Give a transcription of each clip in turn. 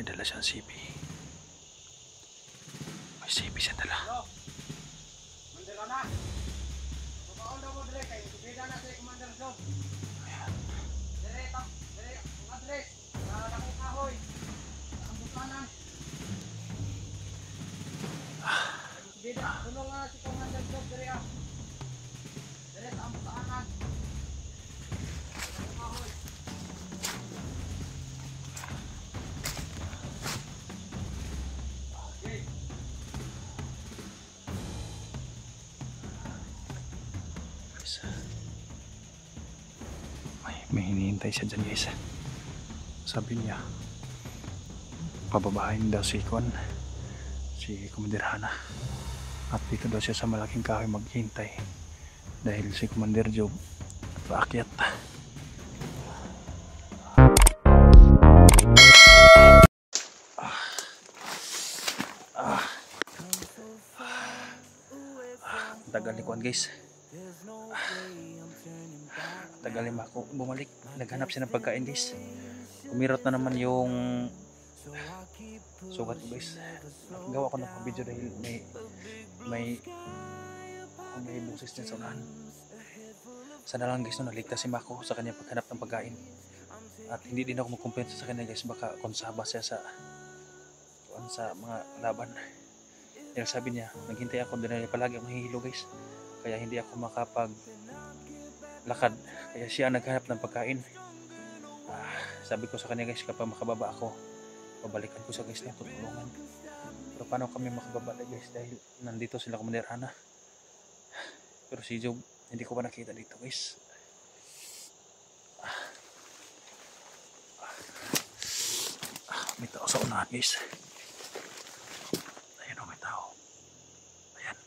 May dala siyang CP. May CP siya dala. Mandala na. Papaon daw mo dire kay subida na si Commander Job. Ayan. Dire ang address. Sa dakong kahoy. Ang bukanan. Subida, tulong nga si Commander Job dire ah. Dire sa ang bukanan. Dakong kahoy. May hinihintay siya dyan, guys. Sabi niya pababahin daw si Commander Hana, at dito daw siya sa malaking kahoy maghintay dahil si Commander Job paakyat. Tagal ni Kwan, guys. Tagal ni Mako bumalik. Naghanap siya ng pagkain, guys. Kumirot na naman yung sugat ko, guys. Gawa ko ng video dahil may busis din sa unahan. Sana lang, guys, no, naligtas si Mako sa kanya paghanap ng pagkain. At hindi din ako magkumpensa sa kanya, guys. Baka konsaba siya sa mga laban. Dahil sabi niya, naghintay ako din palagi akong hihilo, guys. Kaya hindi ako makapaglakad. Kaya siya naghanap ng pagkain. Sabi ko sa kanya, guys, kapag makababa ako, babalikan ko siya, guys, na tutulungan. Pero paano kami makababa, guys, dahil nandito sila Commander Hana. Pero si Job, hindi ko pa nakita dito, guys. May tao sa unahan, guys. Ayan o, may tao. Ayan.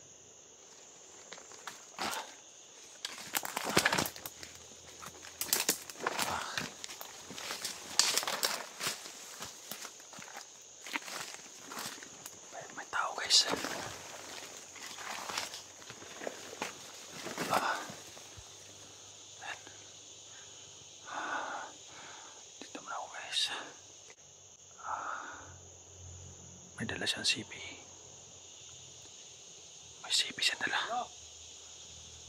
Ayan, may tao, guys. Ayan. Dito muna ako, guys. May dala siyang CP. May CP siya dala.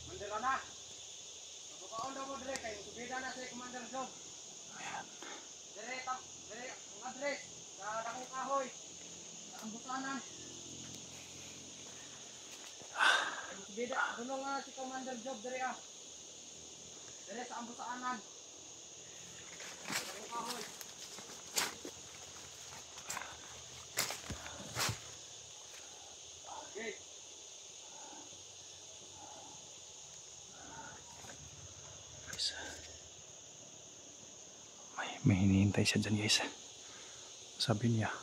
Mandala na. Papaon daw mo dire kay subida na si Commander Job. Ayan. Dire ang address. Sa dakong kahoy. Sa ang bukanan. Subida, tulong nga si Commander Job dire ah. Dire sa ang bukanan. Dakong kahoy. Okay. Guys, may hinihintay siya dyan, guys. Sabi niya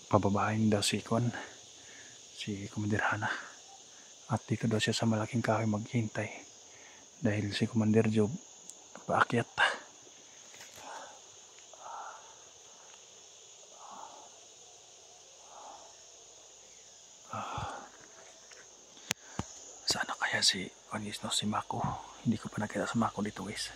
pababahin daw si Commander Hana, at dito daw siya sa malaking kahoy maghintay dahil si Commander Job paakyat. Sana kaya si Mako. Hindi ko pa nakita sa Mako dito, guys.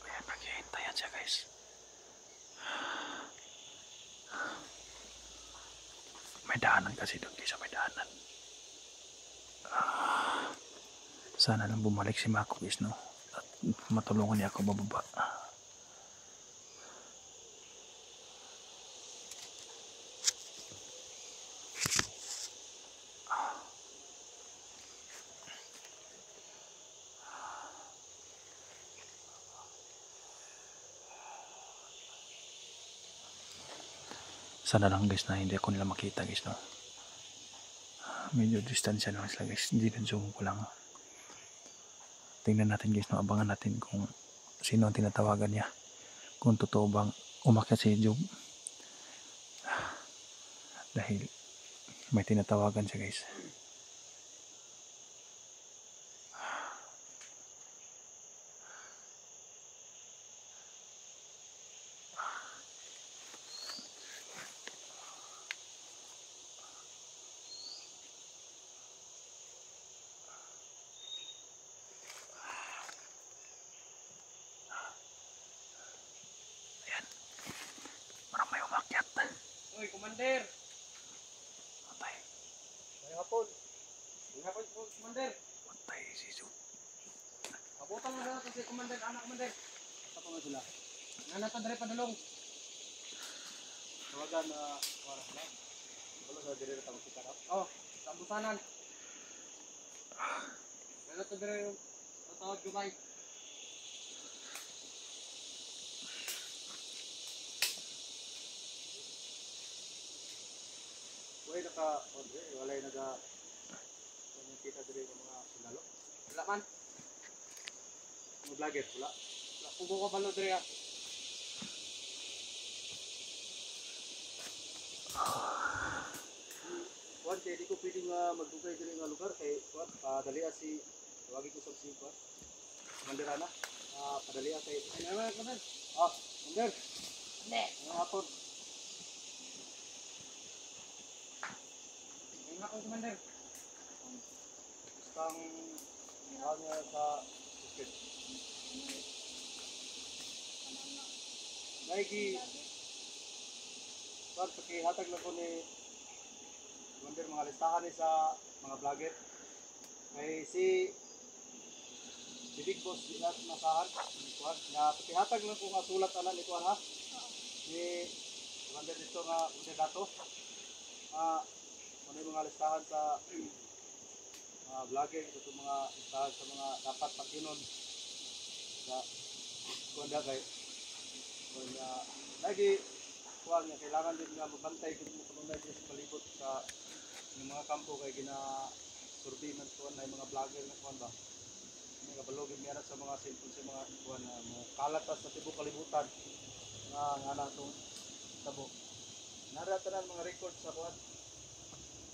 Ayan, naghihintayan siya, guys. May daanan kasi doon, guys. May daanan. Sana lang bumalik si Mako, guys, no? At matulungan niya ako bababa. Sana lang, guys, na hindi ako nila makita, guys, no? Medyo distansya lang sila, guys. Hindi na zoom ko lang. Tingnan natin, guys, no? Abangan natin kung sino ang tinatawagan niya. Kung totoo bang umakyat si Job. Dahil may tinatawagan siya, guys. Commander. Patay. Ngayong hapon. Ngayong hapon po, Commander. Patay si Jud. Abutan mo na ito si Commander, anak Commander. Ito po nga sila. Nga na ito dali padulong. Tawagan na wala na. Wala sa dire ta magkita na. Oh, sa ambusanan. Nga na ito dali yung tawag Jumay. Way naka Andre, wala naga kung kita dire ng mga sundalo. Wala man. Mga vlogger wala. Wala kung ko balo dali ah. Kuan kay di ko pwedeng magdugay dire nga lugar kay kuan padali si tawagin ko sa si kuan. Mandirana. Padali kay Ano naman, Commander? Mander. Hindi. Ngayong hapon. Ngayong hapon, Commander. Istang kanya sa bukid. Naigi kuan pakihatag lang ko ni Mander mga listahan ni sa mga vlogger. Kay si Big Boss di na nasahan kuan na pakihatag lang ko nga sulat ana ni kuan ha. Ni Mander dito nga Mander dato. Ano yung mga listahan sa mga vlogger ito mga listahan sa mga dapat pakinon sa kuan dagay. Kuan lagi kuan nga kailangan din nga mabantay gud mo kuno sa palibot sa yung mga kampo kay gina survey man kuan na mga vlogger na kuan ba. Mga balogin niya sa mga cellphone sa mga kuan na mo kalat sa tibok kalibutan nga na tong tabo. Naratanan mga record sa kuan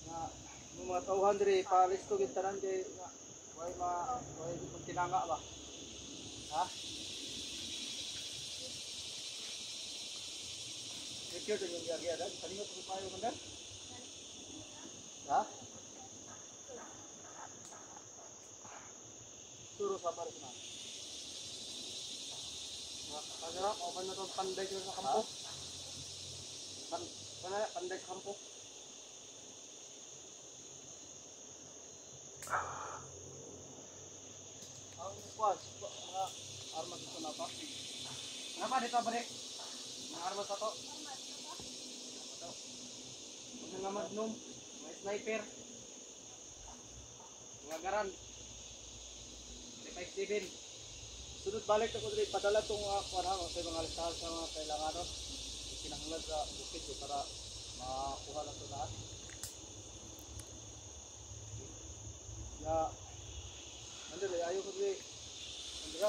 nga yung mga tauhan diri palisto gid tanan kay nga way magtinanga ba. Ha? Secure din yung gagawin. Kanina po payo man dan? Ha? Suro sa pares na. Pagkara, open na itong panday ko sa kampo. Panday sa kampo. Ang kuwan, mga armas ito na pa. Kenapa dito ba rin? Mga armas na to. Mga magnum, mga sniper, mga garan. 357. Sunod balik ako dili padala tong kuwan ha sa mga listahan sa mga kailangan ron. Kinahanglan sa bukid ko para makuha lang ito lahat. Ya, Andre, ayaw ko dili. Andre,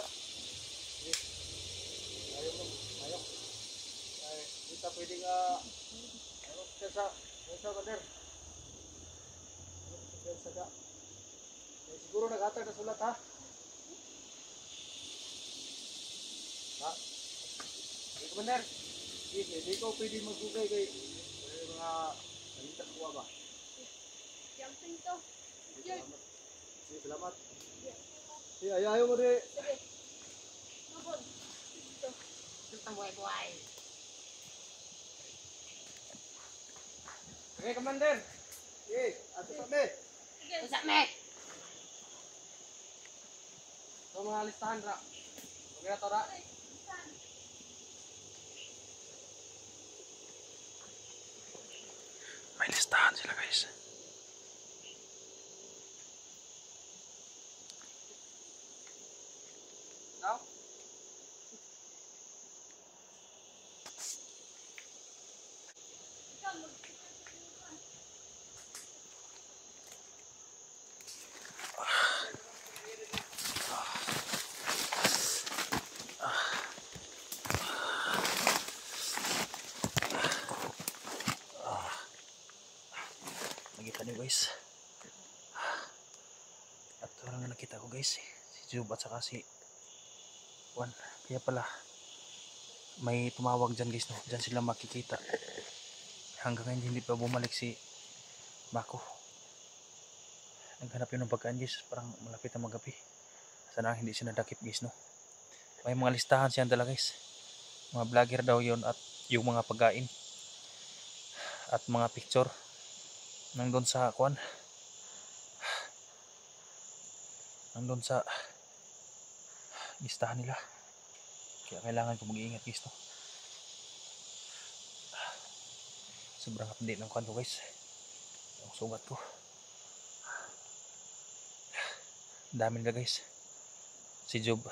ayaw mo, ayaw. Ay, di ta pwedeng ano sa Andre. Sa siguro nag-atag na sulat ha. Ha? Hey, Commander. Hindi ko pwede magbugay kay mga nalitas ko ba? Yang pinto. Salamat. Sige, salamat. Sige, ayaw mo rin. Sige. Mabon. Ito. Ito buhay-buhay. Okay, Commander. Sige, ato kami. Sige. Isa me. Ito mga listahan ra. Okay na to ra. May listahan sila guys. Now? Ikaw, magkita sa pinto. Nakita niyo guys. At wala nga nakita ko guys. Si Jub at saka si Juan. Kaya pala may tumawag dyan guys no. Dyan sila makikita. Hanggang ngayon hindi pa bumalik si Mako. Naghanap yun ng pagkain guys. Parang malapit na magabi. Sana hindi siya nadakip guys no. May mga listahan siya dala guys. Mga vlogger daw yon at yung mga pagkain. at mga picture nandun sa kuan, nandun sa listahan nila. Kaya kailangan ko mag-iingat guys, no? Sobrang update ng kuan ko guys, yung sugat ko. Dami nila guys. Si Job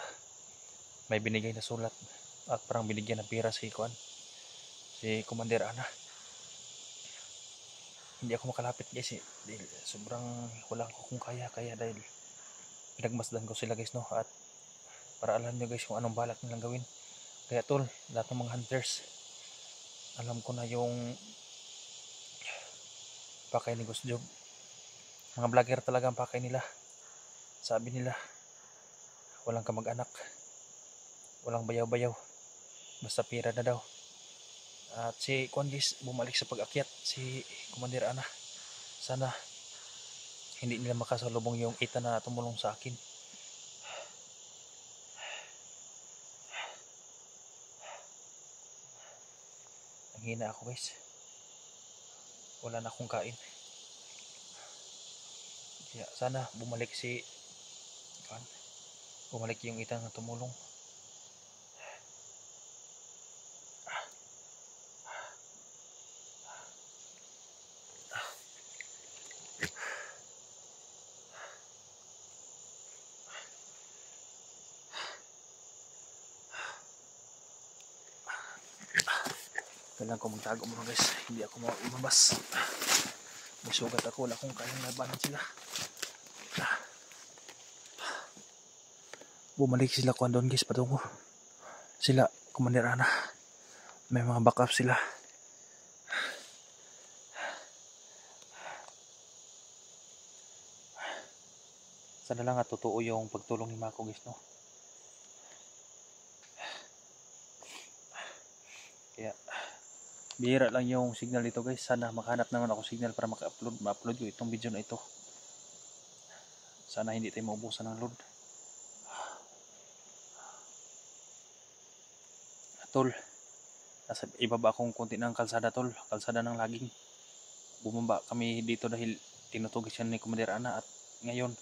may binigay na sulat at parang binigyan ng pera si kuan, si Commander Ana. Hindi ako makalapit guys dahil sobrang wala ko kung kaya dahil pinagmasdan ko sila guys, no? At para alam nyo guys kung anong balak nilang gawin. Kaya tol, lahat ng mga hunters, alam ko na yung pakay ni Ghost Job. Mga vlogger talaga ang pakay nila. Sabi nila, walang kamag-anak, walang bayaw-bayaw, basta pira na daw. At si Kwan guys, bumalik sa pag-akyat, si Commander Ana. Sana hindi nila makasalubong yung ita na tumulong sa akin. Nanghina ako guys, wala na akong kain. Kaya sana bumalik si Kwan, bumalik yung ita na tumulong. Kailangan ko magtago muna guys, hindi ako lumabas. May sugat ako, wala akong kayang labanan sila. Bumalik sila kuan doon guys, patungo sila Commander Ana. May mga backup sila. Sana lang at totoo yung pagtulong ni Mako guys, no? Kaya bihira lang yung signal dito guys. Sana makahanap naman ako signal para ma-upload ko itong video na ito. Sana hindi tayo maubusan ng load. Tol, nasa ibaba akong konti ng kalsada tol, kalsada ng laging. Bumaba kami dito dahil tinutugis yan ni Commander Ana. At ngayon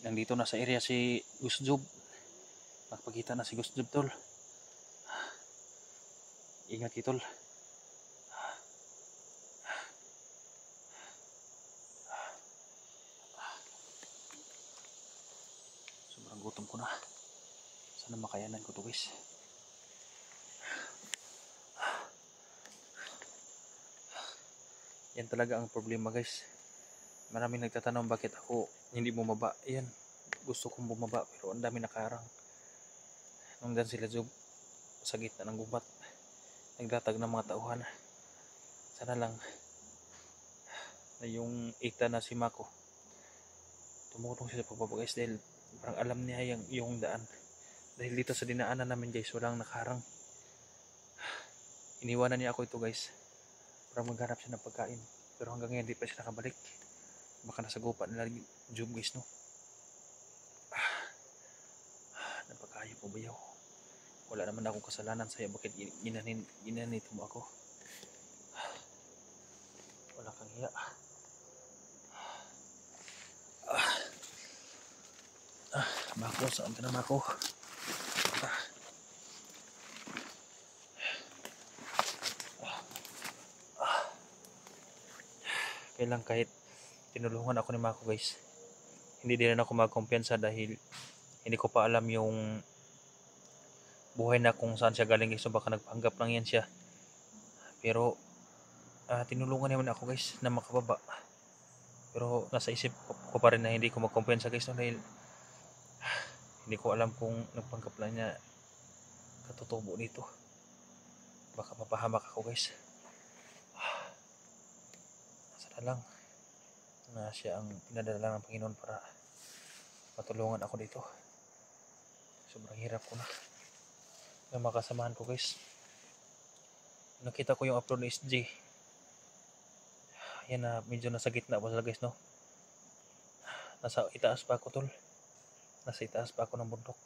nandito na sa area si Ghost Job. Magpakita na si Ghost Job tol. Ingat kayo tol. Sobrang gutom ko na. Sana makayanan ko to guys. Yan talaga ang problema guys. Maraming nagtatanong bakit ako hindi bumaba. Yan, gusto kong bumaba pero ang dami nakaharang. Nandyan sila Job sa gitna ng gubat, nagdatag ng mga tauhan. Sana lang na yung ita na si Mako tumulong siya sa pagbaba guys, dahil parang alam niya yung daan. Dahil dito sa dinaanan namin guys, walang nakaharang. Iniwanan niya ako ito guys para maghanap siya ng pagkain, pero hanggang ngayon di pa siya nakabalik. Baka nasa gupa nila Job guys, no? Napakayo po bayaw. Wala naman akong kasalanan sa'yo, bakit ginanito mo ako? Wala kang hiya. Mako, saan ka na Mako? Kailang kahit tinulungan ako ni Mako guys, hindi din ako magkumpiyansa dahil hindi ko pa alam yung buhay na kung saan siya galing guys. So baka nagpanggap lang yan siya, pero tinulungan naman ako guys na makababa. Pero nasa isip ko pa rin na hindi ko magkumpiyansa guys, no? Dahil hindi ko alam kung nagpanggap lang niya katutubo nito. Baka mapahamak ako guys. Sana lang na siya ang pinadala ng Panginoon para matulungan ako dito. Sobrang hirap ko na ng makasamahan ko guys. Nakita ko yung upload ni SJ. Yan na, medyo nasa gitna pa sila guys, no? Nasa itaas pa ako tol. Nasa itaas pa ako ng bundok.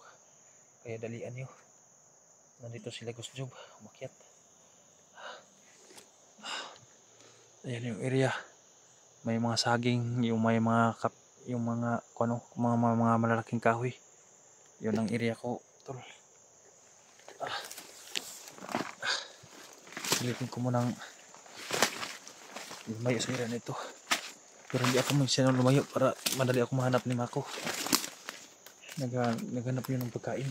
Kaya dalian nyo. Nandito sila Ghost Job, umakyat. Ayan yung area. May mga saging, yung may mga yung mga ano, mga malalaking kahoy. Yun ang area ko, tol. Silipin ko munang lumayo sa area nito. Pero hindi ako magsinong lumayo para madali ako mahanap ni Mako. Naghanap yun ng pagkain.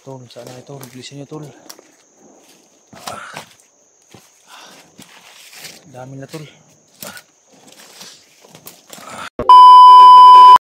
Tol, saan na ito? Bilisan nyo, tol. Dami na, tol.